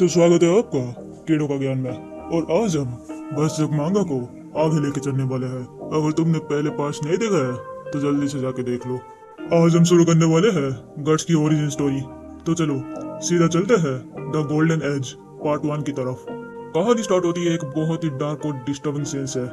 तो स्वागत है आपका कीड़ों का ज्ञान में। और आज हम भरसक मांगा को आगे लेके चलने वाले हैं। अगर तुमने पहले पार्ट नहीं देखा है तो जल्दी से जाके देख लो। आज हम शुरू करने वाले हैं गट्स की ओरिजिन स्टोरी। तो चलो सीधा चलते हैं द गोल्डन एज पार्ट 1 की तरफ। कहानी स्टार्ट होती है एक बहुत ही डार्क और डिस्टर्बिंग सीन से।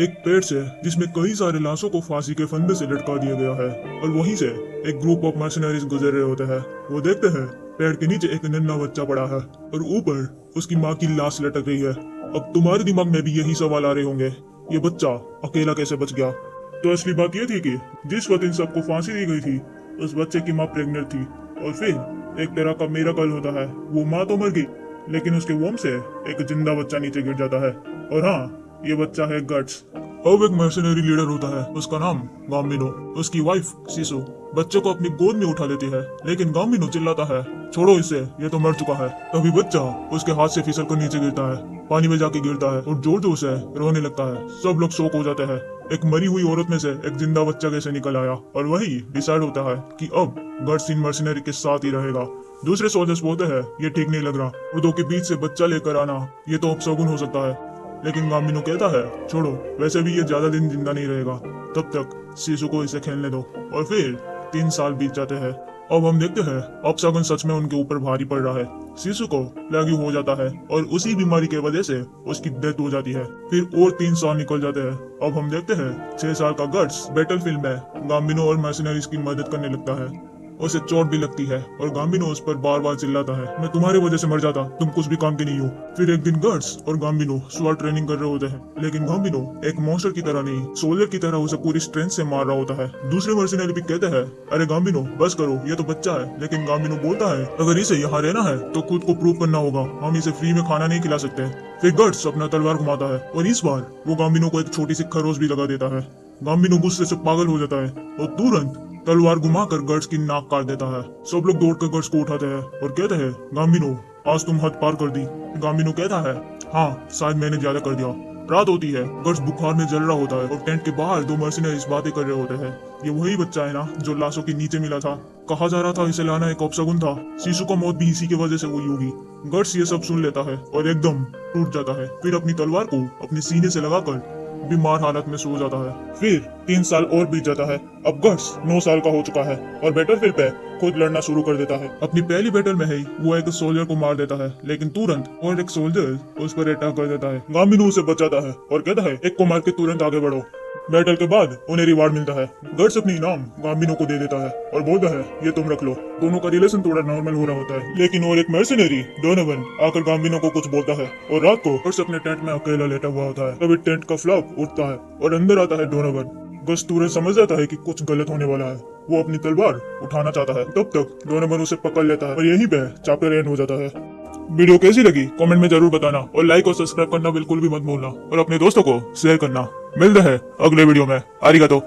एक पेड़ से जिसमें कई सारे लाशों को फांसी के फंदे से लटका दिया गया है और वहीं से एक ग्रुप ऑफ मर्सनरीज गुजर रहे होते हैं। वो देखते हैं पेड़ के नीचे एक नन्हा बच्चा पड़ा है और ऊपर उसकी माँ की लाश लटक रही है। अब तुम्हारे दिमाग में भी यही सवाल आ रहे होंगे, ये बच्चा अकेला कैसे बच गया? तो असली बात ये थी कि जिस वक्त इन सबको फांसी दी गई थी उस बच्चे की माँ प्रेग्नेंट थी और फिर एक तरह का मिरेकल होता है। वो माँ तो मर गई लेकिन उसके वोम से एक जिंदा बच्चा नीचे गिर जाता है। और हाँ, ये बच्चा है गट्स। अब एक मर्सनरी लीडर होता है, उसका नाम गामिनो। उसकी वाइफ सिसु बच्चे को अपनी गोद में उठा लेती है लेकिन गामिनो चिल्लाता है, छोड़ो इसे, ये तो मर चुका है। तभी बच्चा उसके हाथ से फिसल कर नीचे गिरता है, पानी में जाके गिरता है और जोर जोर से रोने लगता है। सब लोग शॉक हो जाते हैं। एक मरी हुई औरत में से एक जिंदा बच्चा कैसे निकल आया? और वही डिसाइड होता है कि अब गट्स इन मर्सनरी के साथ ही रहेगा। दूसरे सोल्जर्स बोलते हैं ये ठीक नहीं लग रहा, मुर्दों के बीच से बच्चा लेकर आना ये तो अपशगुन हो सकता है। लेकिन गामिनो कहता है छोड़ो, वैसे भी ये ज्यादा दिन जिंदा नहीं रहेगा, तब तक शिशु को इसे खेलने दो। और फिर 3 साल बीत जाते हैं। अब हम देखते हैं अपशगुन सच में उनके ऊपर भारी पड़ रहा है। शिशु को प्लेग हो जाता है और उसी बीमारी के वजह से उसकी डेथ हो जाती है। फिर और 3 साल निकल जाते हैं। अब हम देखते हैं 6 साल का गट्स बैटलफील्ड में गामिनो और मर्सनरीज की मदद करने लगता है। उसे चोट भी लगती है और गामिनो उस पर बार बार चिल्लाता है, मैं तुम्हारी वजह से मर जाता, तुम कुछ भी काम के नहीं हो। फिर एक दिन गट्स और गामिनो स्वॉर्ड ट्रेनिंग कर रहे होते हैं लेकिन गामिनो एक मॉन्स्टर की तरह नहीं, सोल्जर की तरह उसे पूरी स्ट्रेंथ से मार रहा होता है। दूसरे मर्सनरी भी कहते हैं अरे गामिनो बस करो, ये तो बच्चा है। लेकिन गामिनो बोलता है अगर इसे यहाँ रहना है तो खुद को प्रूव करना होगा, हम इसे फ्री में खाना नहीं खिला सकते। फिर गट्स अपना तलवार घुमाता है और इस बार वो गामिनो को एक छोटी सी खरोच भी लगा देता है। गामिनो गुस्से से पागल हो जाता है और तुरंत तलवार घुमाकर गट्स की नाक काट देता है। सब लोग दौड़कर गट्स को उठाते हैं और कहते हैं गामिनो आज तुम हद पार कर दी। गामिनो कहता है हाँ शायद मैंने ज्यादा कर दिया। रात होती है, गट्स बुखार में जल रहा होता है और टेंट के बाहर 2 मर्सनरीज बातें कर रहे होते हैं। ये वही बच्चा है ना जो लाशों के नीचे मिला था? कहा जा रहा था इसे लाना एक अपशगुन था, शिशु का मौत भी इसी की वजह से हुई होगी। गट्स ये सब सुन लेता है और एकदम टूट जाता है। फिर अपनी तलवार को अपने सीने से लगाकर बीमार हालत में सो जाता है। फिर 3 साल और बीत जाता है। अब गट्स 9 साल का हो चुका है और बैटलफील्ड पे खुद लड़ना शुरू कर देता है। अपनी पहली बैटल में ही वो एक सोल्जर को मार देता है लेकिन तुरंत और एक सोल्जर उस पर अटैक कर देता है। गामिनो उसे बचाता है और कहता है एक को मार के तुरंत आगे बढ़ो। बैटल के बाद उन्हें रिवार्ड मिलता है। गट्स अपनी इनाम गामिनो को दे देता है और बोलता है ये तुम रख लो। दोनों का रिलेशन थोड़ा नॉर्मल हो रहा होता है लेकिन और एक मर्सनरी डोनोवन आकर गामिनो को कुछ बोलता है और रात को गट्स अपने टेंट में अकेला लेटा हुआ होता है। तभी टेंट का फ्लैप उठता है और अंदर आता है डोनोवन। गट्स तुरंत समझ जाता है कि कुछ गलत होने वाला है। वो अपनी तलवार उठाना चाहता है, तब तक डोनोवन उसे पकड़ लेता है और यहीं पे चैप्टर एंड हो जाता है। वीडियो कैसी लगी कमेंट में जरूर बताना और लाइक और सब्सक्राइब करना बिल्कुल भी मत भूलना और अपने दोस्तों को शेयर करना। मिलते हैं अगले वीडियो में। आरिगातो।